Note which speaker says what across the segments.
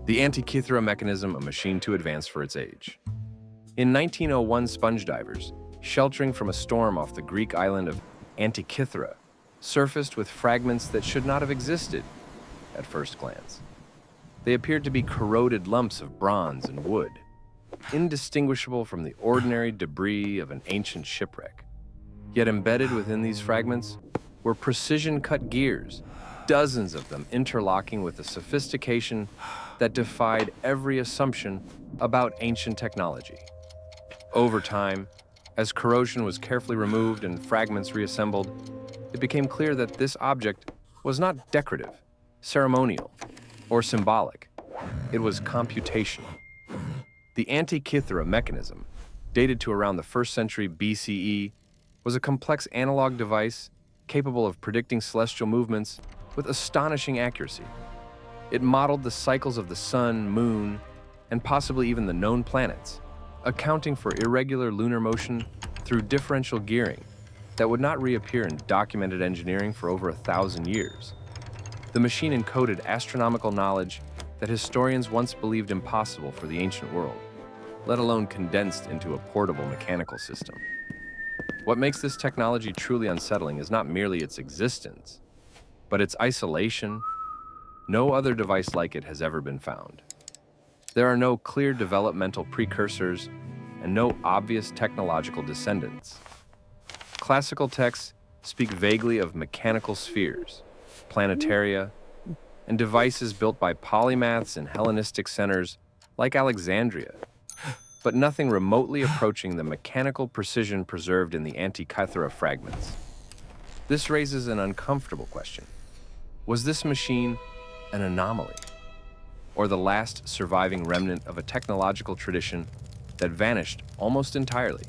Speaker 1: The Antikythera Mechanism, a machine too advanced for its age. In 1901, sponge divers, sheltering from a storm off the Greek island of Antikythera, surfaced with fragments that should not have existed at first glance. They appeared to be corroded lumps of bronze and wood, indistinguishable from the ordinary debris of an ancient shipwreck. Yet embedded within these fragments were precision-cut gears, dozens of them interlocking with a sophistication that defied every assumption about ancient technology. Over time, as corrosion was carefully removed and fragments reassembled, it became clear that this object was not decorative, ceremonial, or symbolic. It was computation. The Antikythera Mechanism, dated to around the 1st century BCE, was a complex analog device capable of predicting celestial movements with astonishing accuracy. It modeled the cycles of the sun, moon, and possibly even the known planets, accounting for irregular lunar motion through differential gearing that would not reappear in documented engineering for over 1,000 years. The machine encoded astronomical knowledge that historians once believed impossible for the ancient world, let alone condensed into a portable mechanical system. What makes this technology truly unsettling is not merely its existence, but its isolation. No other device like it has ever been found. There are no clear developmental precursors and no obvious technological descendants. Classical texts speak vaguely of mechanical spheres, planetaria, and devices built by polymaths in Hellenistic centers like Alexandria, but nothing remotely approaching the mechanical precision preserved in the Antikythera fragments. This raises an uncomfortable question. Was this machine an anomaly, or the last surviving remnant of a technological tradition that vanished almost entirely?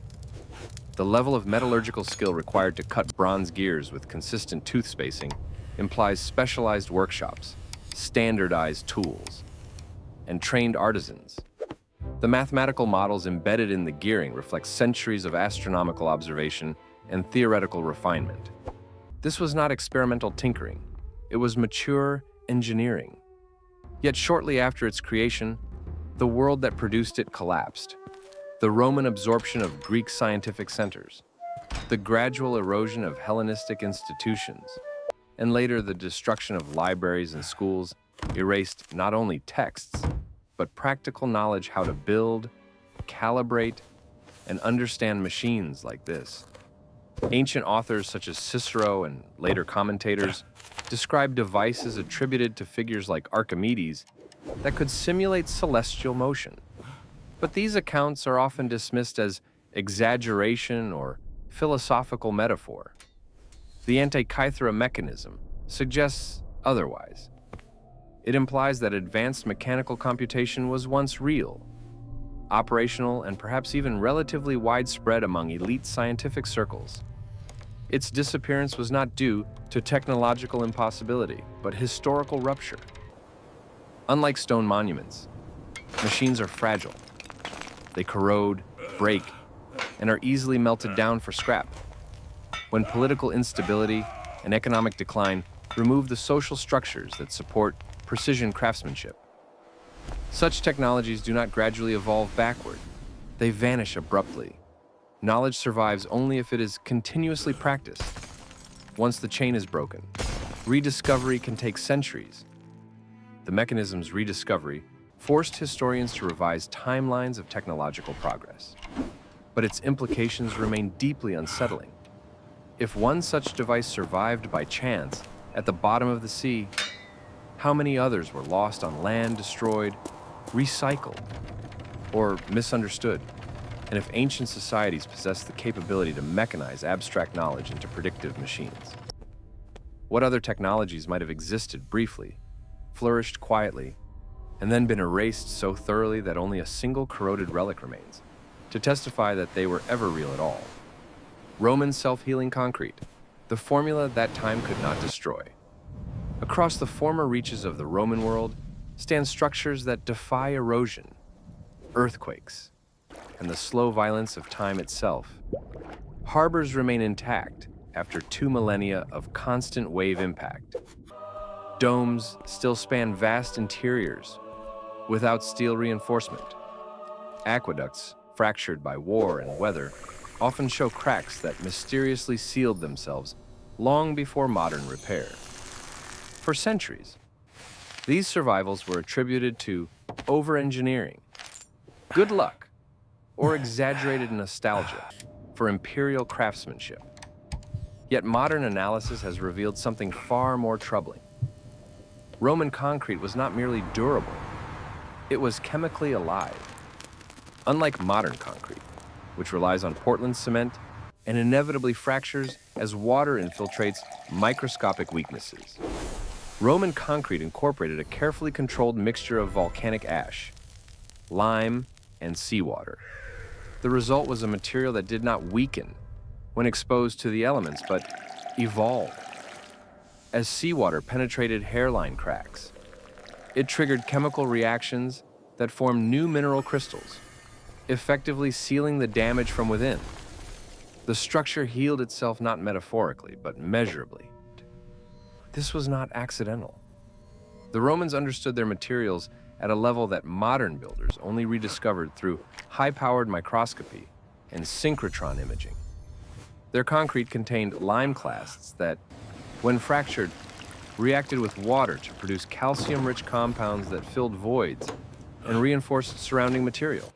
Speaker 1: The level of metallurgical skill required to cut bronze gears with consistent tooth spacing implies specialized workshops, standardized tools, and trained artisans. The mathematical models embedded in the gearing reflect centuries of astronomical observation and theoretical refinement. This was not experimental tinkering, it was mature engineering. Yet shortly after its creation, the world that produced it collapsed. The Roman absorption of Greek scientific centers, the gradual erosion of Hellenistic institutions, and later the destruction of libraries and schools erased not only texts, but practical knowledge how to build, calibrate, and understand machines like this. Ancient authors such as Cicero and later commentators describe devices attributed to figures like Archimedes that could simulate celestial motion. But these accounts are often dismissed as exaggeration or philosophical metaphor. The Antikythera Mechanism suggests otherwise. It implies that advanced mechanical computation was once real, operational, and perhaps even relatively widespread among elite scientific circles. Its disappearance was not due to technological impossibility, but historical rupture. Unlike stone monuments, machines are fragile. They corrode, break, and are easily melted down for scrap. When political instability and economic decline remove the social structures that support precision craftsmanship, such technologies do not gradually evolve backward. They vanish abruptly. Knowledge survives only if it is continuously practiced. Once the chain is broken, rediscovery can take centuries. The mechanism's rediscovery forced historians to revise timelines of technological progress. But its implications remain deeply unsettling. If one such device survived by chance at the bottom of the sea, how many others were lost on land, destroyed, recycled, or misunderstood? And if ancient societies possessed the capability to mechanize abstract knowledge into predictive machines, what other technologies might have existed briefly, flourished quietly, and then been erased so thoroughly that only a single corroded relic remains, to testify that they were ever real at all? Roman self-healing concrete, the formula that time could not destroy. Across the former reaches of the Roman world stand structures that defy erosion, earthquakes, and the slow violence of time itself. Harbors remain intact after 2 millennia of constant wave impact. Domes still span vast interiors, without steel reinforcement. Aqueducts, fractured by war and weather, often show cracks that mysteriously sealed themselves long before modern repair. For centuries, these survivals were attributed to over-engineering, good luck, or exaggerated nostalgia for imperial craftsmanship. Yet modern analysis has revealed something far more troubling. Roman concrete was not merely durable, it was chemically alive. Unlike modern concrete, which relies on Portland cement and inevitably fractures as water infiltrates microscopic weaknesses, Roman concrete incorporated a carefully controlled mixture of volcanic ash, lime, and seawater. The result was a material that did not weaken when exposed to the elements, but evolved. As seawater penetrated hairline cracks, it triggered chemical reactions that formed new mineral crystals, effectively sealing the damage from within. The structure healed itself not metaphorically, but measurably. This was not accidental. The Romans understood their materials at a level that modern builders only rediscovered through high-powered microscopy and synchrotron imaging. Their concrete contained lime clasts that, when fractured, reacted with water to produce calcium-rich compounds that filled voids and reinforced surrounding material.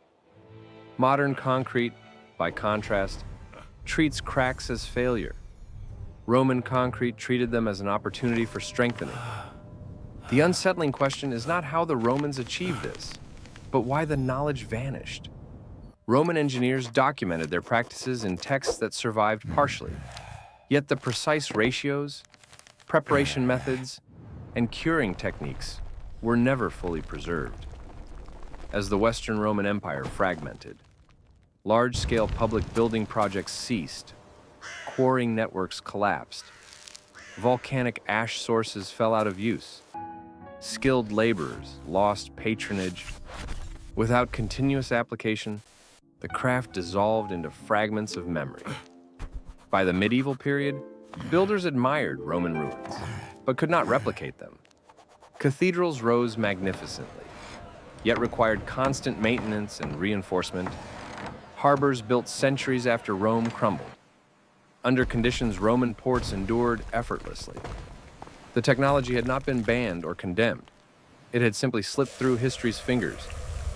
Speaker 1: Modern concrete, by contrast, treats cracks as failure. Roman concrete treated them as an opportunity for strengthening. The unsettling question is not how the Romans achieved this, but why the knowledge vanished. Roman engineers documented their practices in texts that survived partially, yet the precise ratios, preparation methods, and curing techniques were never fully preserved. As the Western Roman Empire fragmented, large-scale public building projects ceased, quarrying networks collapsed, volcanic ash sources fell out of use, skilled laborers lost patronage. Without continuous application, the craft dissolved into fragments of memory. By the medieval period, builders admired Roman ruins, but could not replicate them. Cathedrals rose magnificently, yet required constant maintenance and reinforcement. Harbors built centuries after Rome crumbled. Under conditions Roman ports endured effortlessly. The technology had not been banned or condemned. It had simply slipped through history's fingers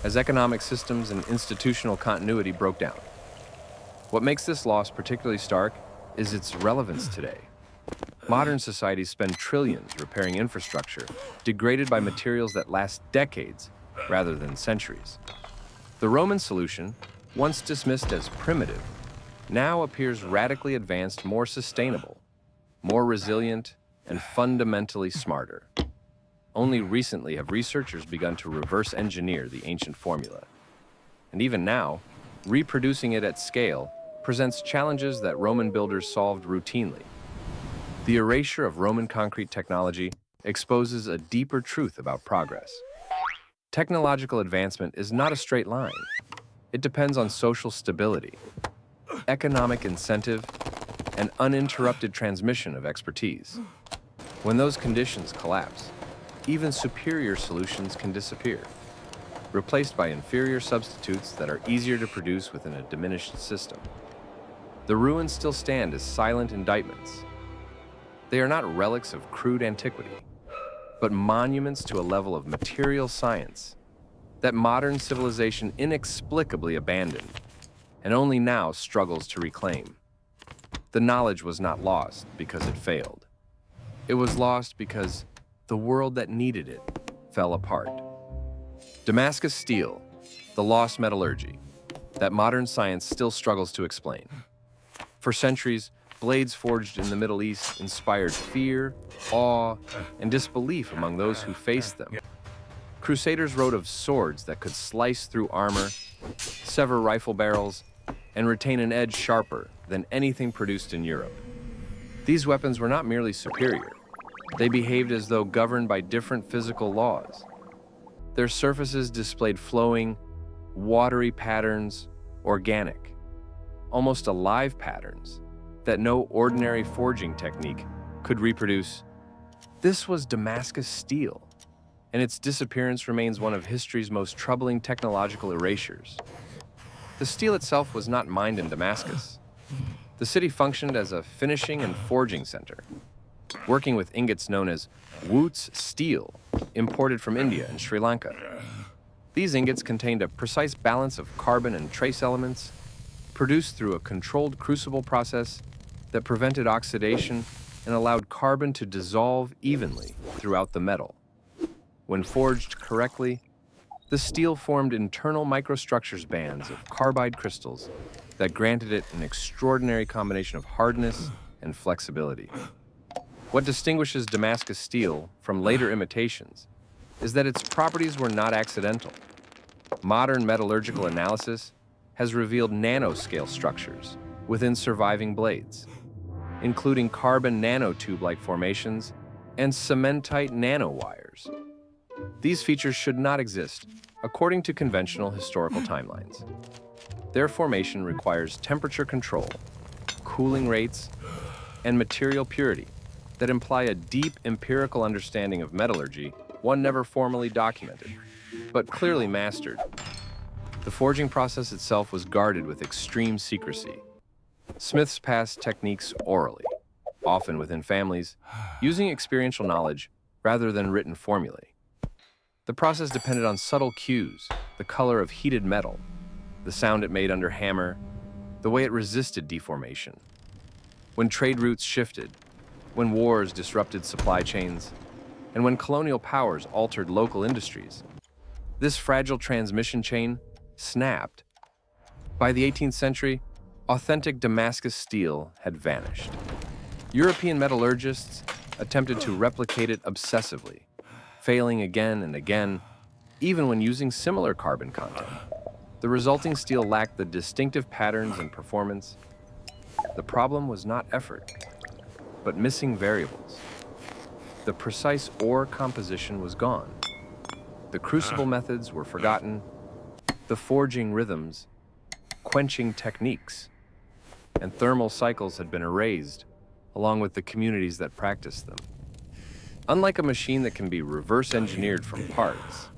Speaker 1: as economic systems and institutional continuity broke down. What makes this loss particularly stark is its relevance today. Modern societies spend trillions repairing infrastructure degraded by materials that last decades rather than centuries. The Roman solution, once dismissed as primitive, now appears radically advanced, more sustainable, more resilient, and fundamentally smarter. Only recently have researchers begun to reverse engineer the ancient formula. And even now, reproducing it at scale presents challenges that Roman builders solved routinely. The erasure of Roman concrete technology exposes a deeper truth about progress. Technological advancement is not a straight line. It depends on social stability, economic incentive, and uninterrupted transmission of expertise. When those conditions collapse, even superior solutions can disappear, replaced by inferior substitutes that are easier to produce within a diminished system. The ruins still stand as silent indictments. They are not relics of crude antiquity, but monuments to a level of material science that modern civilization inexplicably abandoned and only now struggles to reclaim. The knowledge was not lost because it failed. It was lost because the world that needed it fell apart. Damascus steel, the lost metallurgy that modern science still struggles to explain. For centuries, blades forged in the Middle East inspired fear, awe, and disbelief among those who faced them. Crusaders wrote of swords that could slice through armor, sever rifle barrels, and retain an edge sharper than anything produced in Europe. These weapons were not merely superior. They behaved as though governed by different physical laws. Their surfaces displayed flowing, watery patterns, organic, almost alive patterns that no ordinary forging technique could reproduce. This was Damascus steel, and its disappearance remains one of history's most troubling technological erasures. The steel itself was not mined in Damascus. The city functioned as a finishing and forging center, working with ingots known as Wootz steel, imported from India and Sri Lanka. These ingots contained a precise balance of carbon and trace elements, produced through a controlled crucible process that prevented oxidation and allowed carbon to dissolve evenly throughout the metal. When forged correctly, the steel formed internal microstructures bands of carbide crystals that granted it an extraordinary combination of hardness and flexibility. What distinguishes Damascus steel from later imitations is that its properties were not accidental. Modern metallurgical analysis has revealed nanoscale structures within surviving blades, including carbon nanotube-like formations and cementite nanowires. These features should not exist according to conventional historical timelines. Their formation requires temperature control, cooling rates, and material purity that imply a deep empirical understanding of metallurgy, one never formally documented, but clearly mastered. The forging process itself was guarded with extreme secrecy. Smiths passed techniques orally, often within families, using experiential knowledge rather than written formulae. The process depended on subtle cues, the color of heated metal, the sound it made under hammer, the way it resisted deformation. When trade routes shifted, when wars disrupted supply chains, and when colonial powers altered local industries, this fragile transmission chain snapped. By the 18th century, authentic Damascus steel had vanished. European metallurgists attempted to replicate it obsessively, failing again and again, even when using similar carbon content. The resulting steel lacked the distinctive patterns and performance. The problem was not effort, but missing variables. The precise ore composition was gone. The crucible methods were forgotten, the forging rhythms, quenching techniques, and thermal cycles had been erased, along with the communities that practiced them. Unlike a machine that can be reverse engineered from parts,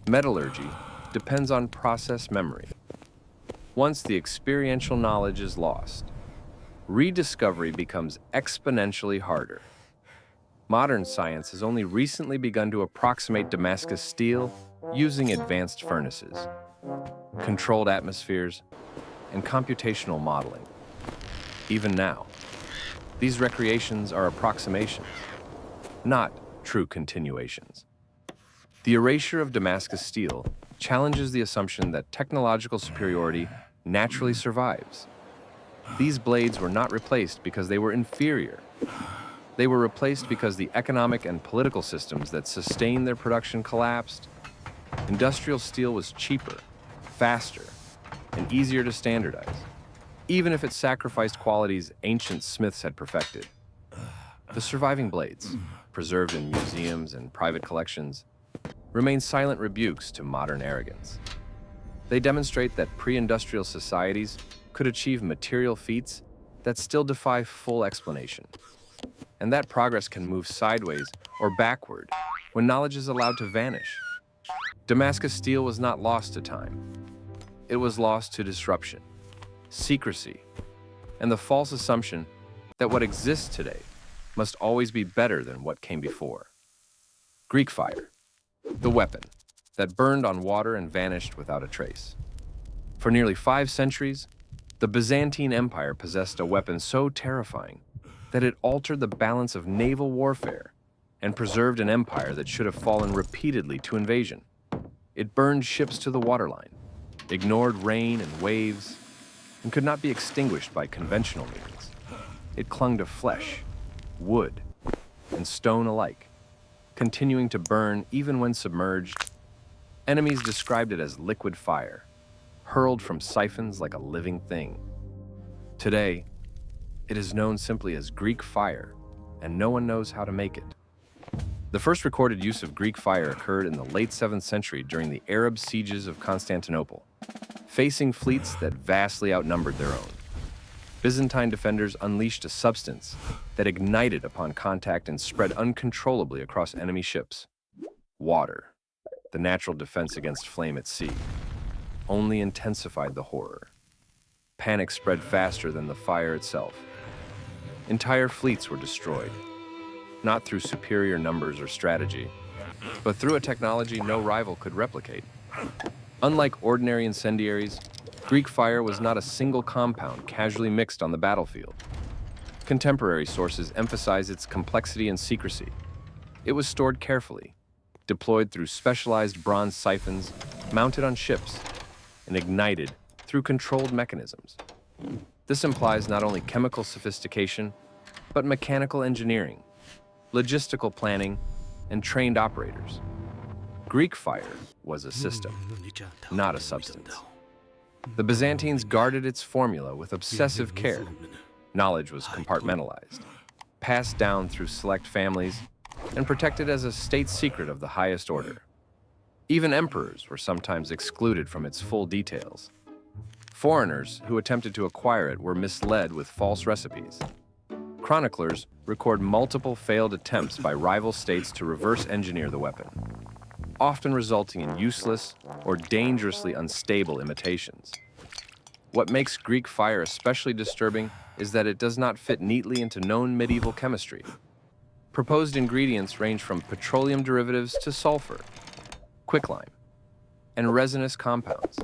Speaker 1: metallurgy depends on process memory. Once the experiential knowledge is lost, rediscovery becomes exponentially harder. Modern science has only recently begun to approximate Damascus steel using advanced furnaces, controlled atmospheres, and computational modeling. Even now, these recreations are approximations, not true continuations. The erasure of Damascus steel challenges the assumption that technological superiority naturally survives. These blades were not replaced because they were inferior. They were replaced because the economic and political systems that sustained their production collapsed. Industrial steel was cheaper, faster, and easier to standardize, even if it sacrificed qualities ancient smiths had perfected. The surviving blades, preserved in museums and private collections, remain silent rebukes to modern arrogance. They demonstrate that pre-industrial societies could achieve material feats that still defy full explanation, and that progress can move sideways or backward when knowledge is allowed to vanish. Damascus steel was not lost to time. It was lost to disruption, secrecy, and the false assumption that what exists today must always be better than what came before. Greek fire, the weapon that burned on water and vanished without a trace. For nearly 5 centuries, the Byzantine Empire possessed a weapon so terrifying that it altered the balance of naval warfare and preserved an empire that should have fallen repeatedly to invasion. It burned ships to the waterline, ignored rain and waves, and could not be extinguished by conventional means. It clung to flesh, wood, and stone alike, continuing to burn even when submerged. Enemies described it as liquid fire, hurled from siphons like a living thing. Today, it is known simply as Greek fire, and no one knows how to make it. The first recorded use of Greek fire occurred in the late 7th century during the Arab sieges of Constantinople, facing fleets that vastly outnumbered their own. Byzantine defenders unleashed a substance that ignited upon contact and spread uncontrollably across enemy ships. Water, the natural defense against flame at sea, only intensified the horror. Panic spread faster than the fire itself. Entire fleets were destroyed, not through superior numbers or strategy, but through a technology no rival could replicate. Unlike ordinary incendiaries, Greek fire was not a single compound casually mixed on the battlefield. Contemporary sources emphasize its complexity and secrecy. It was stored carefully, deployed through specialized bronze siphons mounted on ships, and ignited through controlled mechanisms. This implies not only chemical sophistication, but mechanical engineering, logistical planning, and trained operators. Greek fire was a system, not a substance. The Byzantines guarded its formula with obsessive care. Knowledge was compartmentalized, passed down through select families, and protected as a state secret of the highest order. Even emperors were sometimes excluded from its full details. Foreigners who attempted to acquire it were misled with false recipes. Chroniclers record multiple failed attempts by rival states to reverse engineer the weapon, often resulting in useless or dangerously unstable imitations. What makes Greek fire especially disturbing is that it does not fit neatly into known medieval chemistry. Proposed ingredients range from petroleum derivatives to sulfur, quicklime, and resinous compounds.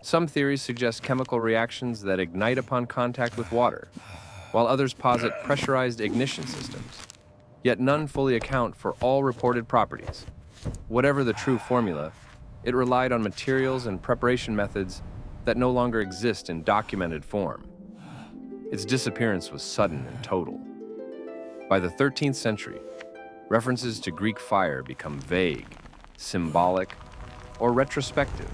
Speaker 1: Some theories suggest chemical reactions that ignite upon contact with water, while others posit pressurized ignition systems. Yet none fully account for all reported properties. Whatever the true formula, it relied on materials and preparation methods that no longer exist in documented form. Its disappearance was sudden and total. By the 13th century, references to Greek fire become vague, symbolic, or retrospective.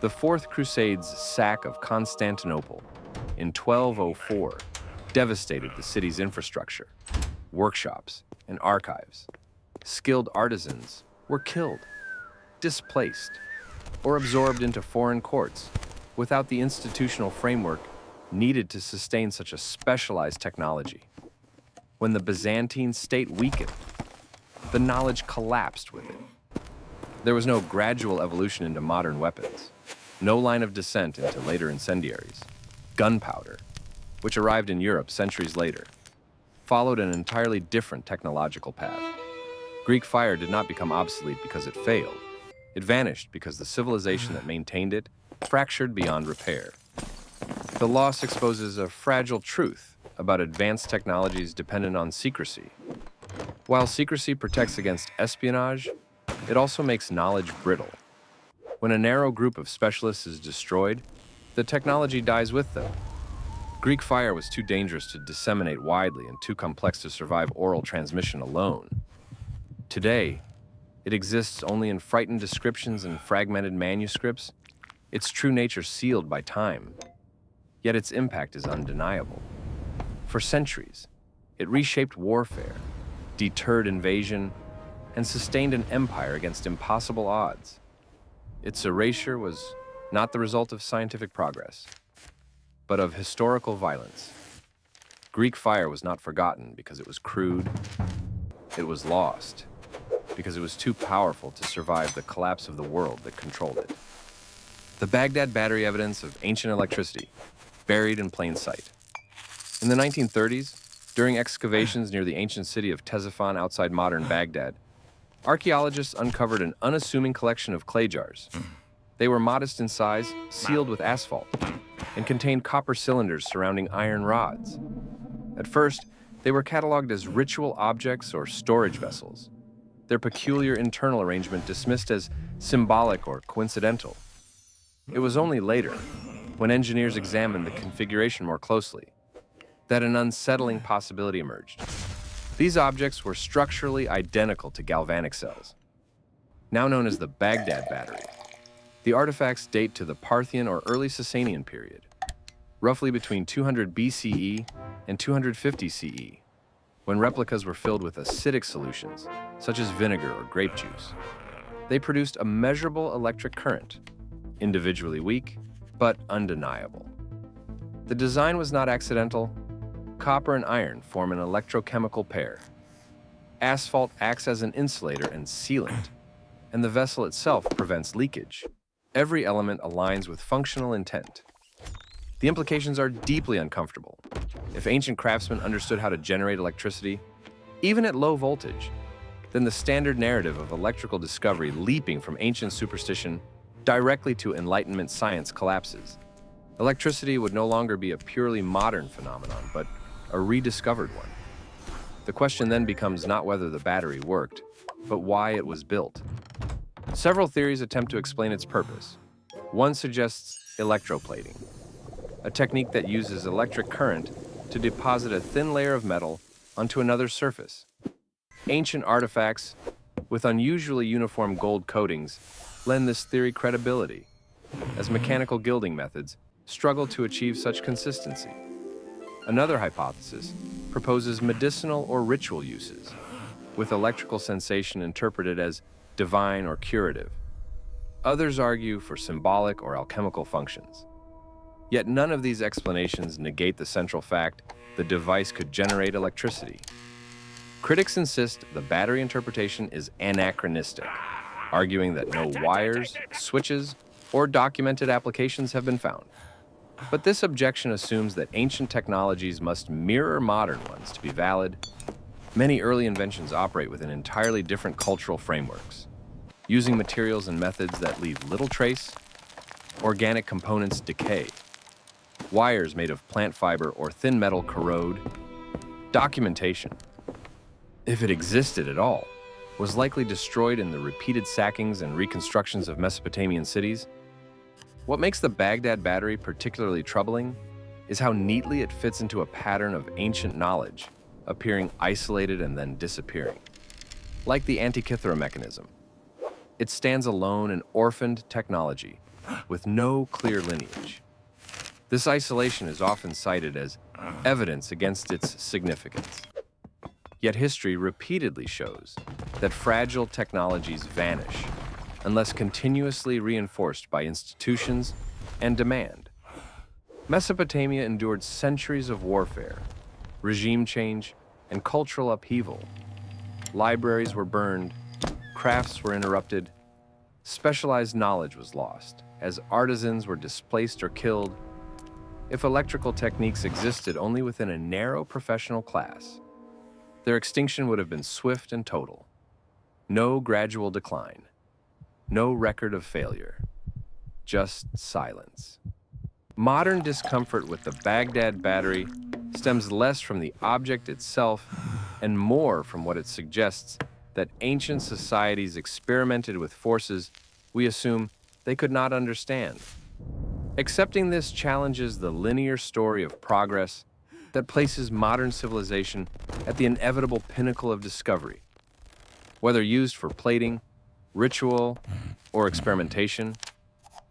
Speaker 1: The Fourth Crusade's sack of Constantinople in 1204 devastated the city's infrastructure, workshops, and archives. Skilled artisans were killed, displaced, or absorbed into foreign courts without the institutional framework needed to sustain such a specialized technology. When the Byzantine state weakened, the knowledge collapsed with it. There was no gradual evolution into modern weapons, no line of descent into later incendiaries. Gunpowder, which arrived in Europe centuries later, followed an entirely different technological path. Greek fire did not become obsolete because it failed. It vanished because the civilization that maintained it fractured beyond repair. The loss exposes a fragile truth about advanced technologies dependent on secrecy. While secrecy protects against espionage, it also makes knowledge brittle. When a narrow group of specialists is destroyed, the technology dies with them. Greek fire was too dangerous to disseminate widely and too complex to survive oral transmission alone. Today, it exists only in frightened descriptions and fragmented manuscripts, its true nature sealed by time. Yet its impact is undeniable. For centuries, it reshaped warfare, deterred invasion, and sustained an empire against impossible odds. Its erasure was not the result of scientific progress, but of historical violence. Greek fire was not forgotten because it was crude. It was lost because it was too powerful to survive the collapse of the world that controlled it. The Baghdad battery evidence of ancient electricity, buried in plain sight. In the 1930s, during excavations near the ancient city of Ctesiphon outside modern Baghdad, archaeologists uncovered an unassuming collection of clay jars. They were modest in size, sealed with asphalt, and contained copper cylinders surrounding iron rods. At first, they were cataloged as ritual objects or storage vessels, their peculiar internal arrangement dismissed as symbolic or coincidental. It was only later, when engineers examined the configuration more closely, that an unsettling possibility emerged. These objects were structurally identical to galvanic cells, now known as the Baghdad battery. The artifacts date to the Parthian or early Sasanian period, roughly between 200 BCE and 250 CE, when replicas were filled with acidic solutions, such as vinegar or grape juice. They produced a measurable electric current, individually weak, but undeniable. The design was not accidental. Copper and iron form an electrochemical pair. Asphalt acts as an insulator and sealant, and the vessel itself prevents leakage. Every element aligns with functional intent. The implications are deeply uncomfortable. If ancient craftsmen understood how to generate electricity, even at low voltage, then the standard narrative of electrical discovery leaping from ancient superstition directly to Enlightenment science collapses. Electricity would no longer be a purely modern phenomenon, but a rediscovered one. The question then becomes not whether the battery worked, but why it was built. Several theories attempt to explain its purpose. One suggests electroplating, a technique that uses electric current to deposit a thin layer of metal onto another surface. Ancient artifacts with unusually uniform gold coatings lend this theory credibility, as mechanical gilding methods struggle to achieve such consistency. Another hypothesis proposes medicinal or ritual uses, with electrical sensation interpreted as divine or curative. Others argue for symbolic or alchemical functions. Yet none of these explanations negate the central fact the device could generate electricity. Critics insist the battery interpretation is anachronistic, arguing that no wires, switches, or documented applications have been found. But this objection assumes that ancient technologies must mirror modern ones to be valid. Many early inventions operate within entirely different cultural frameworks, using materials and methods that leave little trace. Organic components decay. Wires made of plant fiber or thin metal corrode. Documentation, if it existed at all, was likely destroyed in the repeated sackings and reconstructions of Mesopotamian cities. What makes the Baghdad battery particularly troubling is how neatly it fits into a pattern of ancient knowledge, appearing isolated and then disappearing. Like the Antikythera Mechanism, it stands alone, an orphaned technology with no clear lineage. This isolation is often cited as evidence against its significance. Yet history repeatedly shows that fragile technologies vanish unless continuously reinforced by institutions and demand. Mesopotamia endured centuries of warfare, regime change, and cultural upheaval. Libraries were burned, crafts were interrupted, specialized knowledge was lost as artisans were displaced or killed. If electrical techniques existed only within a narrow professional class, their extinction would have been swift and total. No gradual decline. No record of failure, just silence. Modern discomfort with the Baghdad battery stems less from the object itself and more from what it suggests that ancient societies experimented with forces we assume they could not understand. Accepting this challenges the linear story of progress that places modern civilization at the inevitable pinnacle of discovery. Whether used for plating, ritual, or experimentation,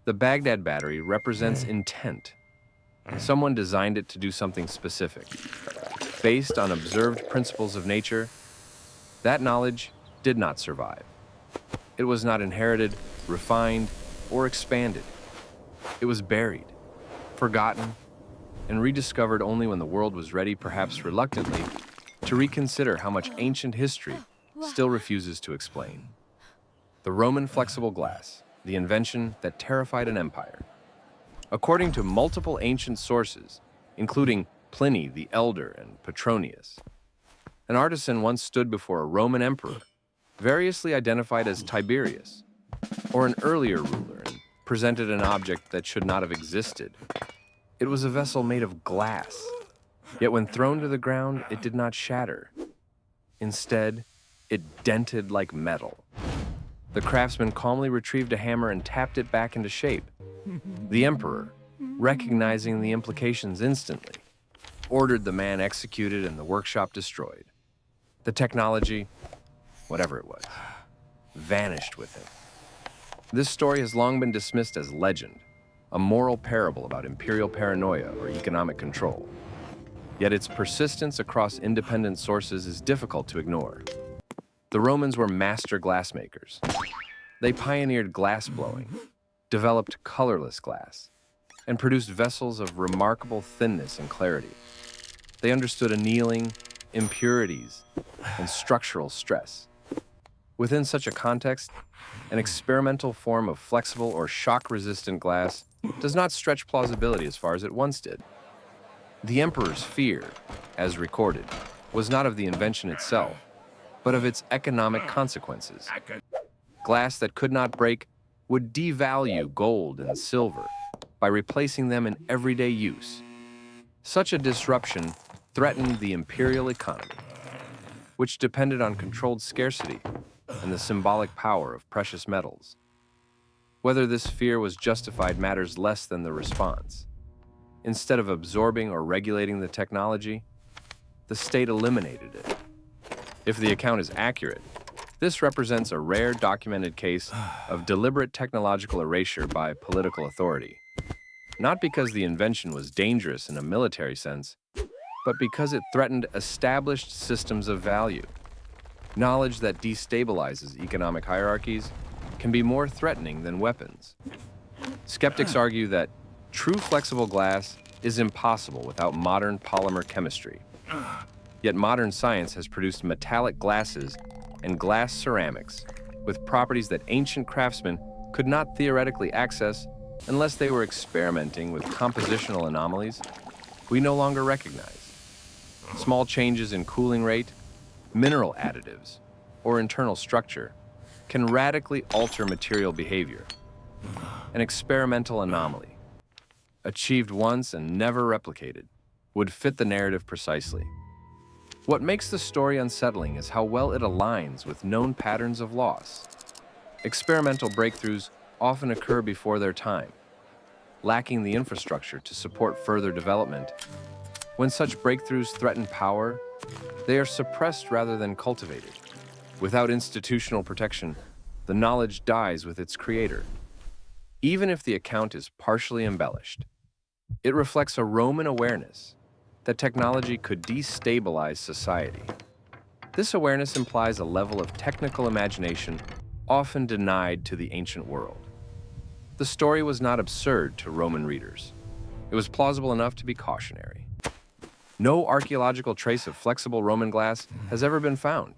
Speaker 1: the Baghdad battery represents intent. Someone designed it to do something specific. Based on observed principles of nature, that knowledge did not survive. It was not inherited, refined, or expanded. It was buried, forgotten, and rediscovered only when the world was ready, perhaps reluctantly, to reconsider how much ancient history still refuses to explain. The Roman flexible glass, the invention that terrified an empire. According to multiple ancient sources, including Pliny the Elder and Petronius, an artisan once stood before a Roman emperor, variously identified as Tiberius, or an earlier ruler, and presented an object that should not have existed. It was a vessel made of glass, yet when thrown to the ground, it did not shatter. Instead, it dented like metal. The craftsman calmly retrieved a hammer and tapped it back into shape. The emperor, recognizing the implications instantly, ordered the man executed and the workshop destroyed. The technology, whatever it was, vanished with him. This story has long been dismissed as legend, a moral parable about imperial paranoia or economic control. Yet its persistence across independent sources is difficult to ignore. The Romans were master glassmakers. They pioneered glass blowing, developed colorless glass, and produced vessels of remarkable thinness and clarity. They understood annealing, impurities, and structural stress. Within such a context, an experimental form of flexible or shock-resistant glass does not stretch plausibility as far as it once did. The emperor's fear, as recorded, was not of the invention itself, but of its economic consequences. Glass that could not break would devalue gold and silver by replacing them in everyday use. Such a disruption threatened the imperial economy, which depended on controlled scarcity and the symbolic power of precious metals. Whether this fear was justified matters less than the response. Instead of absorbing or regulating the technology, the state eliminated it. If the account is accurate, this represents a rare documented case of deliberate technological erasure by political authority. Not because the invention was dangerous in a military sense, but because it threatened established systems of value. Knowledge that destabilizes economic hierarchies can be more threatening than weapons. Skeptics argue that true flexible glass is impossible without modern polymer chemistry. Yet modern science has produced metallic glasses and glass ceramics with properties that ancient craftsmen could not theoretically access unless they were experimenting with compositional anomalies we no longer recognize. Small changes in cooling rate, mineral additives, or internal structure can radically alter material behavior. An experimental anomaly, achieved once and never replicated, would fit the narrative precisely. What makes the story unsettling is how well it aligns with known patterns of loss. Experimental breakthroughs often occur before their time, lacking the infrastructure to support further development. When such breakthroughs threaten power, they are suppressed rather than cultivated. Without institutional protection, the knowledge dies with its creator. Even if the account is partially embellished, it reflects a Roman awareness that technology could destabilize society. This awareness implies a level of technical imagination often denied to the ancient world. The story was not absurd to Roman readers. It was plausible enough to be cautionary. No archaeological trace of flexible Roman glass has ever been found.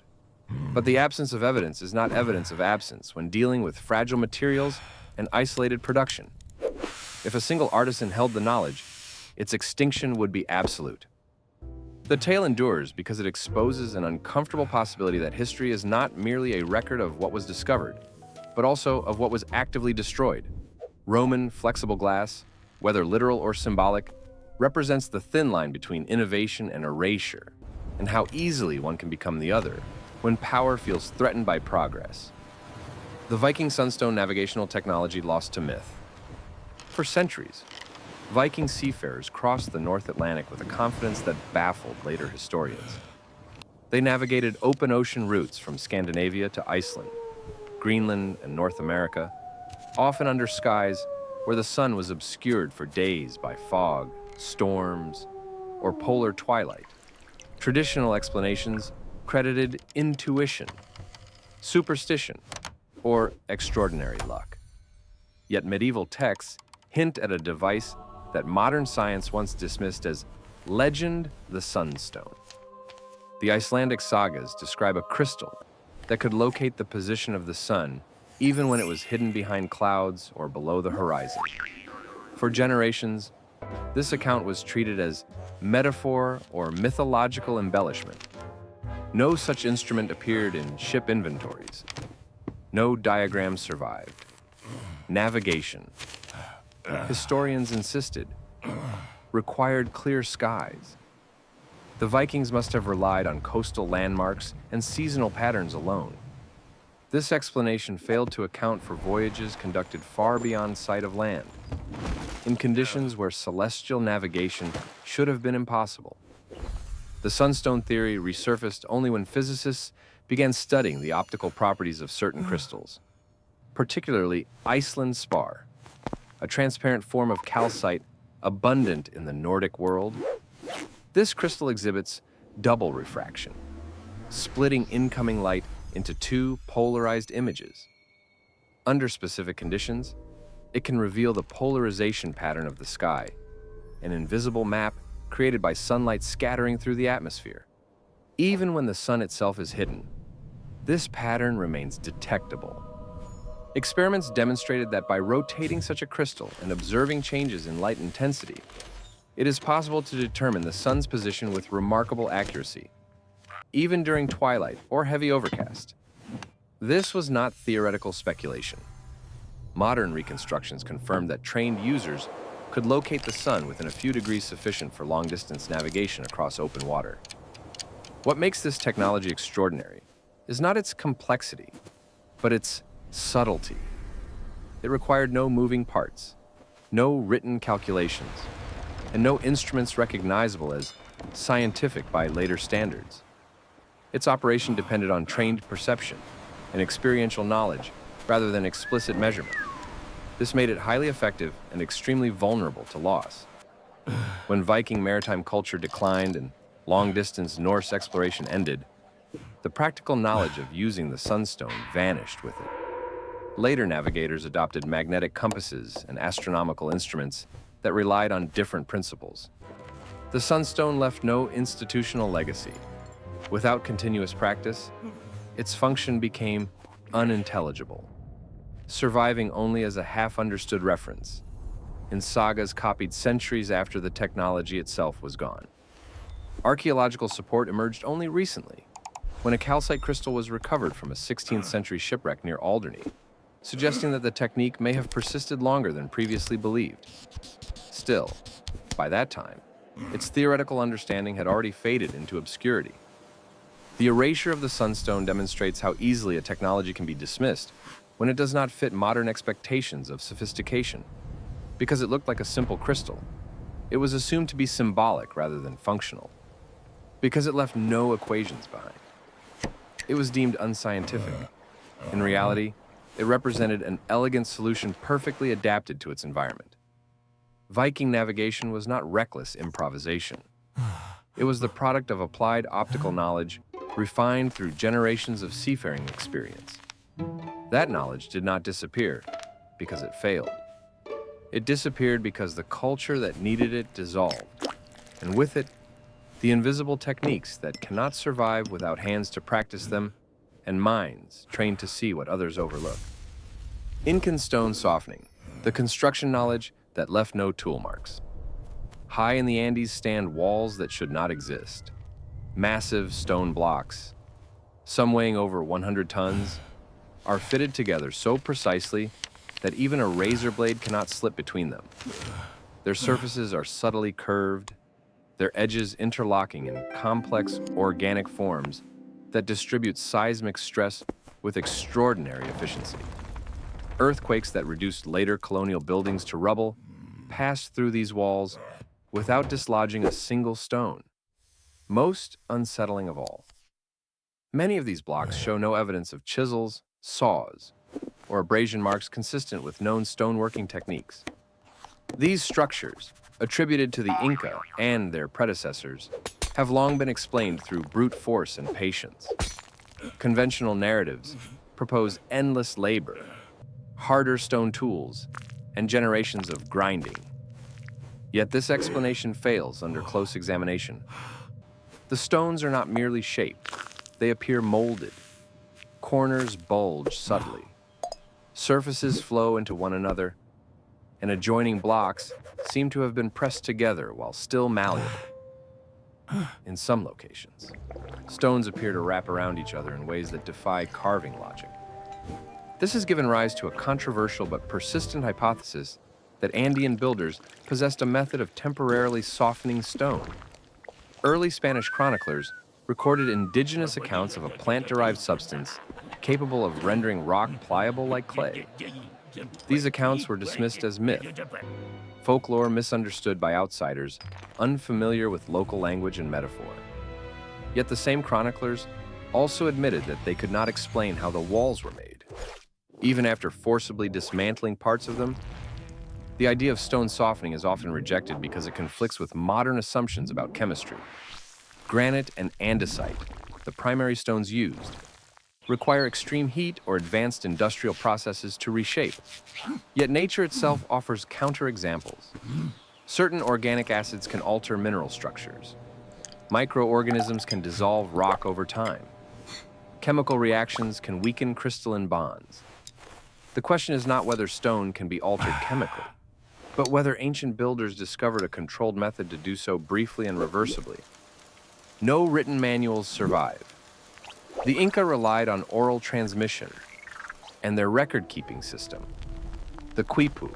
Speaker 1: But the absence of evidence is not evidence of absence when dealing with fragile materials and isolated production. If a single artisan held the knowledge, its extinction would be absolute. The tale endures because it exposes an uncomfortable possibility that history is not merely a record of what was discovered, but also of what was actively destroyed. Roman flexible glass, whether literal or symbolic, represents the thin line between innovation and erasure, and how easily one can become the other when power feels threatened by progress. The Viking Sunstone navigational technology lost to myth. For centuries, Viking seafarers crossed the North Atlantic with a confidence that baffled later historians. They navigated open ocean routes from Scandinavia to Iceland, Greenland, and North America, often under skies where the sun was obscured for days by fog, storms, or polar twilight. Traditional explanations credited intuition, superstition, or extraordinary luck. Yet medieval texts hint at a device that modern science once dismissed as legend the Sunstone. The Icelandic sagas describe a crystal that could locate the position of the sun even when it was hidden behind clouds or below the horizon. For generations, this account was treated as metaphor or mythological embellishment. No such instrument appeared in ship inventories. No diagrams survived. Navigation, historians insisted, required clear skies. The Vikings must have relied on coastal landmarks and seasonal patterns alone. This explanation failed to account for voyages conducted far beyond sight of land, in conditions where celestial navigation should have been impossible. The Sunstone theory resurfaced only when physicists began studying the optical properties of certain crystals, particularly Iceland spar, a transparent form of calcite abundant in the Nordic world. This crystal exhibits double refraction, splitting incoming light into two polarized images. Under specific conditions, it can reveal the polarization pattern of the sky, an invisible map created by sunlight scattering through the atmosphere. Even when the sun itself is hidden, this pattern remains detectable. Experiments demonstrated that by rotating such a crystal and observing changes in light intensity, it is possible to determine the sun's position with remarkable accuracy, even during twilight or heavy overcast. This was not theoretical speculation. Modern reconstructions confirmed that trained users could locate the sun within a few degrees sufficient for long-distance navigation across open water. What makes this technology extraordinary is not its complexity, but its subtlety. It required no moving parts, no written calculations, and no instruments recognizable as scientific by later standards. Its operation depended on trained perception and experiential knowledge rather than explicit measurement. This made it highly effective and extremely vulnerable to loss. When Viking maritime culture declined and long-distance Norse exploration ended, the practical knowledge of using the sunstone vanished with it. Later navigators adopted magnetic compasses and astronomical instruments that relied on different principles. The sunstone left no institutional legacy. Without continuous practice, its function became unintelligible, surviving only as a half-understood reference in sagas copied centuries after the technology itself was gone. Archaeological support emerged only recently, when a calcite crystal was recovered from a 16th century shipwreck near Alderney, suggesting that the technique may have persisted longer than previously believed. Still, by that time, its theoretical understanding had already faded into obscurity. The erasure of the sunstone demonstrates how easily a technology can be dismissed when it does not fit modern expectations of sophistication. Because it looked like a simple crystal, it was assumed to be symbolic rather than functional. Because it left no equations behind, it was deemed unscientific. In reality, it represented an elegant solution perfectly adapted to its environment. Viking navigation was not reckless improvisation. It was the product of applied optical knowledge refined through generations of seafaring experience. That knowledge did not disappear because it failed. It disappeared because the culture that needed it dissolved, and with it, the invisible techniques that cannot survive without hands to practice them and minds trained to see what others overlook. Incan stone softening, the construction knowledge that left no tool marks. High in the Andes stand walls that should not exist. Massive stone blocks, some weighing over 100 tons, are fitted together so precisely that even a razor blade cannot slip between them. Their surfaces are subtly curved, their edges interlocking in complex organic forms that distribute seismic stress with extraordinary efficiency. Earthquakes that reduced later colonial buildings to rubble passed through these walls without dislodging a single stone. Most unsettling of all, many of these blocks show no evidence of chisels, saws, or abrasion marks consistent with known stoneworking techniques. These structures, attributed to the Inca and their predecessors, have long been explained through brute force and patience. Conventional narratives propose endless labor, harder stone tools, and generations of grinding. Yet this explanation fails under close examination. The stones are not merely shaped, they appear molded. Corners bulge subtly. Surfaces flow into one another, and adjoining blocks seem to have been pressed together while still malleable. In some locations, stones appear to wrap around each other in ways that defy carving logic. This has given rise to a controversial but persistent hypothesis that Andean builders possessed a method of temporarily softening stone. Early Spanish chroniclers recorded indigenous accounts of a plant-derived substance capable of rendering rock pliable like clay. These accounts were dismissed as myth, folklore misunderstood by outsiders, unfamiliar with local language and metaphor. Yet the same chroniclers also admitted that they could not explain how the walls were made. Even after forcibly dismantling parts of them, the idea of stone softening is often rejected because it conflicts with modern assumptions about chemistry. Granite and andesite, the primary stones used, require extreme heat or advanced industrial processes to reshape. Yet nature itself offers counterexamples. Certain organic acids can alter mineral structures. Microorganisms can dissolve rock over time. Chemical reactions can weaken crystalline bonds. The question is not whether stone can be altered chemically, but whether ancient builders discovered a controlled method to do so briefly and reversibly. No written manuals survive. The Inca relied on oral transmission and their record-keeping system, the quipu,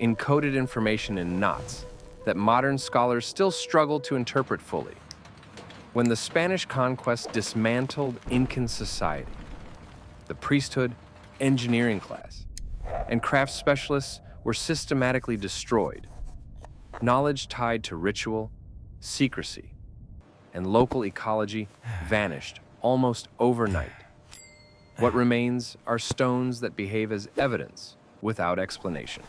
Speaker 1: encoded information in knots that modern scholars still struggle to interpret fully. When the Spanish conquest dismantled Incan society, the priesthood, engineering class, and craft specialists were systematically destroyed. Knowledge tied to ritual, secrecy, and local ecology vanished almost overnight. What remains are stones that behave as evidence without explanation.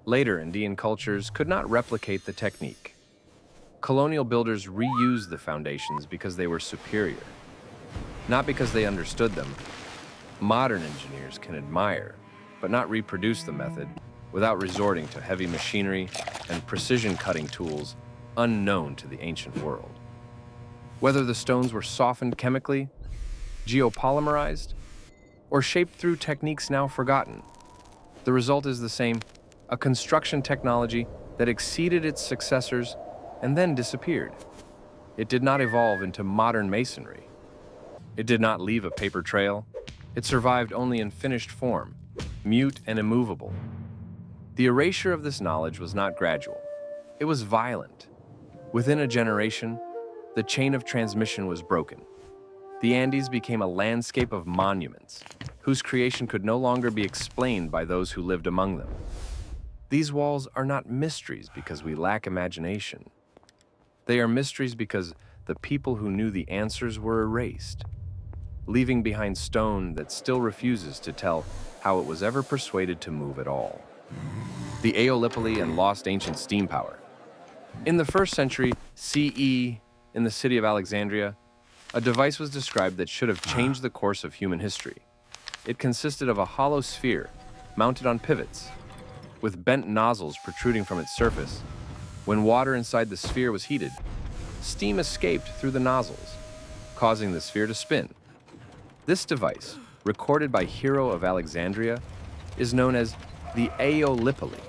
Speaker 1: Later Indian cultures could not replicate the technique. Colonial builders reused the foundations because they were superior, not because they understood them. Modern engineers can admire, but not reproduce the method without resorting to heavy machinery and precision cutting tools unknown to the ancient world. Whether the stones were softened chemically, geopolymerized, or shaped through techniques now forgotten, the result is the same: a construction technology that exceeded its successors and then disappeared. It did not evolve into modern masonry. It did not leave a paper trail. It survived only in finished form, mute and immovable. The erasure of this knowledge was not gradual. It was violent. Within a generation, the chain of transmission was broken. The Andes became a landscape of monuments, whose creation could no longer be explained by those who lived among them. These walls are not mysteries because we lack imagination. They are mysteries because the people who knew the answers were erased, leaving behind stone that still refuses to tell how it was ever persuaded to move at all. The aeolipile and lost ancient steam power. In the 1st century CE, in the city of Alexandria, a device was described that should have changed the course of human history. It consisted of a hollow sphere mounted on pivots, with bent nozzles protruding from its surface. When water inside the sphere was heated, steam escaped through the nozzles, causing the sphere to spin. This device, recorded by Hero of Alexandria, is known as the aeolipile.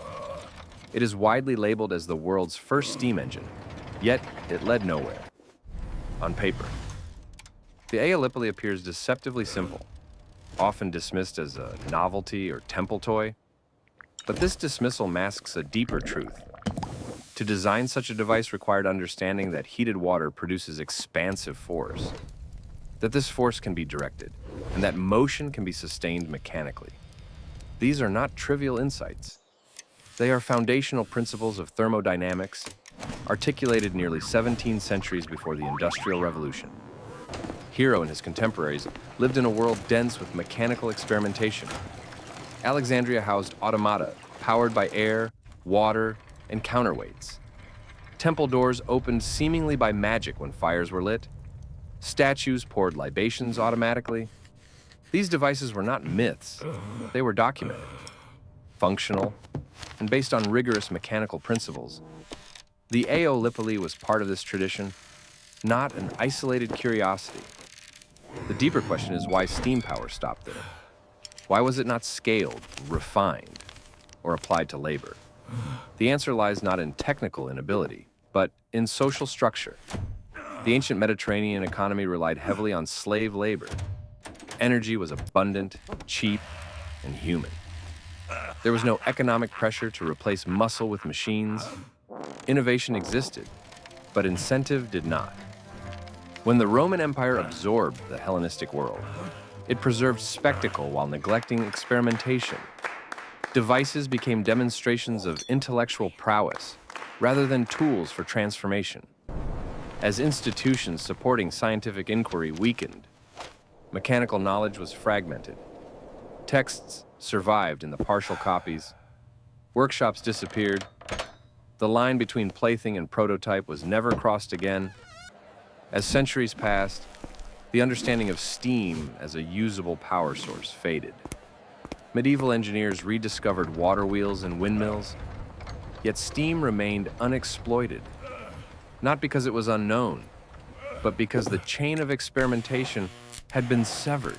Speaker 1: It is widely labeled as the world's first steam engine, yet it led nowhere. On paper, the aeolipile appears deceptively simple, often dismissed as a novelty or temple toy. But this dismissal masks a deeper truth. To design such a device required understanding that heated water produces expansive force, that this force can be directed, and that motion can be sustained mechanically. These are not trivial insights. They are foundational principles of thermodynamics, articulated nearly 17 centuries before the Industrial Revolution. Hero and his contemporaries lived in a world dense with mechanical experimentation. Alexandria housed automata powered by air, water, and counterweights. Temple doors opened seemingly by magic when fires were lit. Statues poured libations automatically. These devices were not myths. They were documented, functional, and based on rigorous mechanical principles. The aeolipile was part of this tradition, not an isolated curiosity. The deeper question is why steam power stopped there. Why was it not scaled, refined, or applied to labor? The answer lies not in technical inability, but in social structure. The ancient Mediterranean economy relied heavily on slave labor. Energy was abundant, cheap, and human. There was no economic pressure to replace muscle with machines. Innovation existed, but incentive did not. When the Roman Empire absorbed the Hellenistic world, it preserved spectacle while neglecting experimentation. Devices became demonstrations of intellectual prowess rather than tools for transformation. As institutions supporting scientific inquiry weakened, mechanical knowledge was fragmented. Texts survived in the partial copies. Workshops disappeared. The line between plaything and prototype was never crossed again. As centuries passed, the understanding of steam as a usable power source faded. Medieval engineers rediscovered water wheels and windmills, yet steam remained unexploited. not because it was unknown, but because the chain of experimentation had been severed.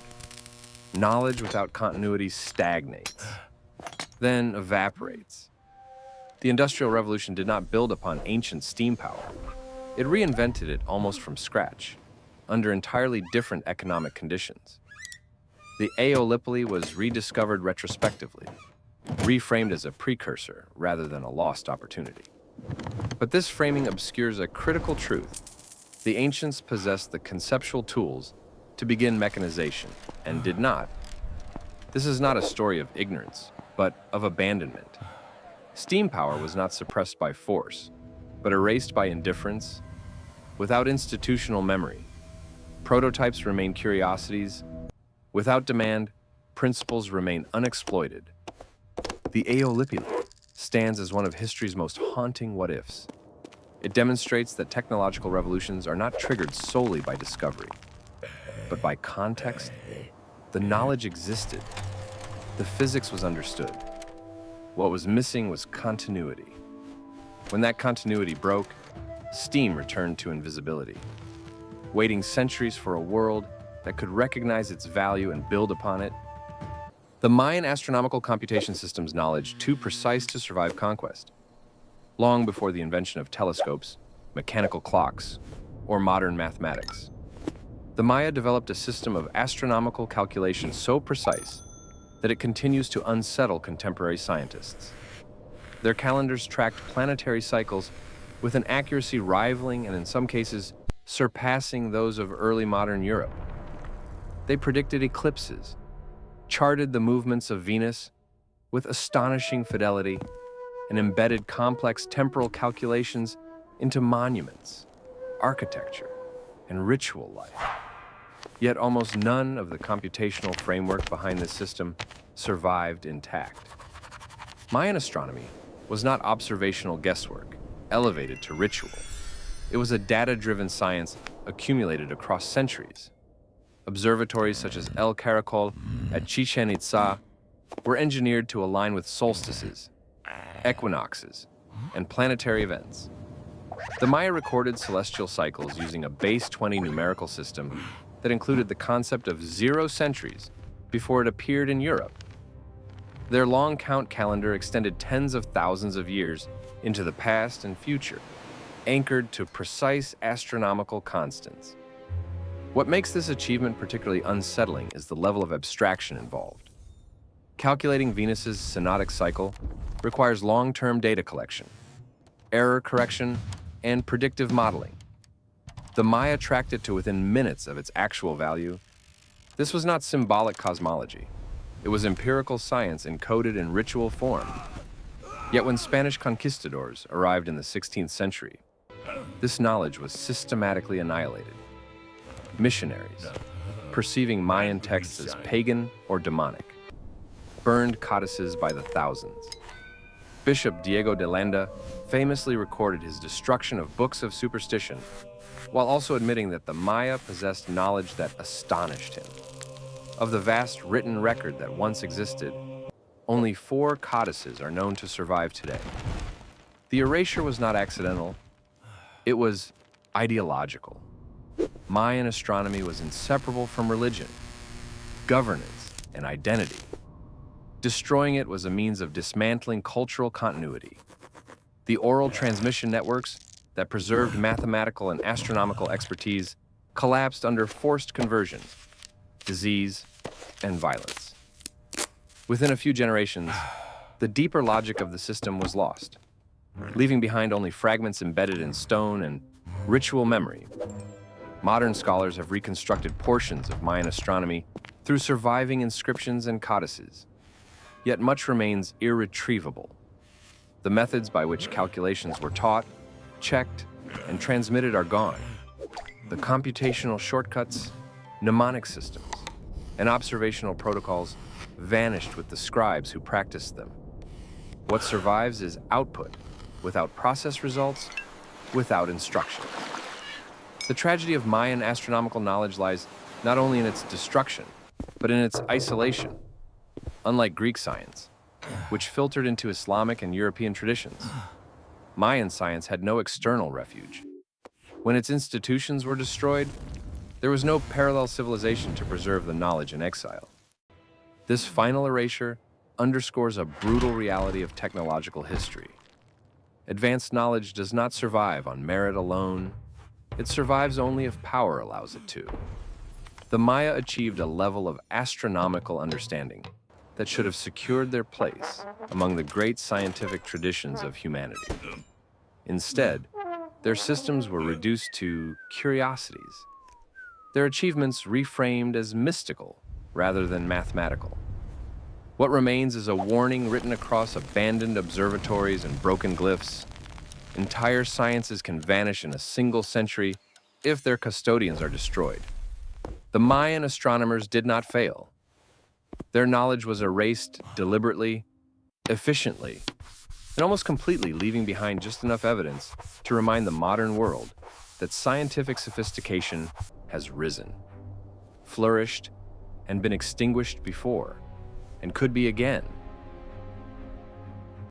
Speaker 1: Knowledge without continuity stagnates, then evaporates. The Industrial Revolution did not build upon ancient steam power. It reinvented it almost from scratch, under entirely different economic conditions. The aeolipile was rediscovered retrospectively, reframed as a precursor rather than a lost opportunity. But this framing obscures a critical truth. The ancients possessed the conceptual tools to begin mechanization, and did not. This is not a story of ignorance, but of abandonment. Steam power was not suppressed by force, but erased by indifference. Without institutional memory, prototypes remain curiosities. Without demand, principles remain unexploited. The aeolipile stands as one of history's most haunting what-ifs. It demonstrates that technological revolutions are not triggered solely by discovery, but by context. The knowledge existed. The physics was understood. What was missing was continuity. When that continuity broke, steam returned to invisibility, waiting centuries for a world that could recognize its value and build upon it. The Mayan astronomical computation system's knowledge too precise to survive conquest. Long before the invention of telescopes, mechanical clocks, or modern mathematics, the Maya developed a system of astronomical calculation so precise that it continues to unsettle contemporary scientists. Their calendars tracked planetary cycles with an accuracy rivaling and in some cases surpassing those of early modern Europe. They predicted eclipses, charted the movements of Venus with astonishing fidelity, and embedded complex temporal calculations into monuments, architecture, and ritual life. Yet almost none of the computational framework behind this system survived intact. Mayan astronomy was not observational guesswork, elevated to ritual. It was a data-driven science accumulated across centuries. Observatories such as El Caracol at Chichen Itza were engineered to align with solstices, equinoxes, and planetary events. The Maya recorded celestial cycles using a base 20 numerical system that included the concept of 0 centuries before it appeared in Europe. Their long count calendar extended tens of thousands of years into the past and future, anchored to precise astronomical constants. What makes this achievement particularly unsettling is the level of abstraction involved. Calculating Venus's synodic cycle requires long-term data collection, error correction, and predictive modeling. The Maya tracked it to within minutes of its actual value. This was not symbolic cosmology. It was empirical science encoded in ritual form. Yet when Spanish conquistadors arrived in the 16th century, this knowledge was systematically annihilated. Missionaries, perceiving Mayan texts as pagan or demonic, burned codices by the thousands. Bishop Diego de Landa famously recorded his destruction of books of superstition, while also admitting that the Maya possessed knowledge that astonished him. Of the vast written record that once existed, only 4 codices are known to survive today. The erasure was not accidental, it was ideological. Mayan astronomy was inseparable from religion, governance, and identity. Destroying it was a means of dismantling cultural continuity. The oral transmission networks that preserved mathematical and astronomical expertise collapsed under forced conversion, disease, and violence. Within a few generations, the deeper logic of the system was lost, leaving behind only fragments embedded in stone and ritual memory. Modern scholars have reconstructed portions of Mayan astronomy through surviving inscriptions and codices, yet much remains irretrievable. The methods by which calculations were taught, checked, and transmitted are gone. The computational shortcuts, mnemonic systems, and observational protocols vanished with the scribes who practiced them. What survives is output, without process results, without instruction. The tragedy of Mayan astronomical knowledge lies not only in its destruction, but in its isolation. Unlike Greek science, which filtered into Islamic and European traditions, Mayan science had no external refuge. When its institutions were destroyed, there was no parallel civilization to preserve the knowledge in exile. This final erasure underscores a brutal reality of technological history. Advanced knowledge does not survive on merit alone. It survives only if power allows it to. The Maya achieved a level of astronomical understanding that should have secured their place among the great scientific traditions of humanity. Instead, their systems were reduced to curiosities, their achievements reframed as mystical rather than mathematical. What remains is a warning written across abandoned observatories and broken glyphs. Entire sciences can vanish in a single century if their custodians are destroyed. The Mayan astronomers did not fail. Their knowledge was erased deliberately, efficiently, and almost completely, leaving behind just enough evidence to remind the modern world that scientific sophistication has risen, flourished, and been extinguished before, and could be again.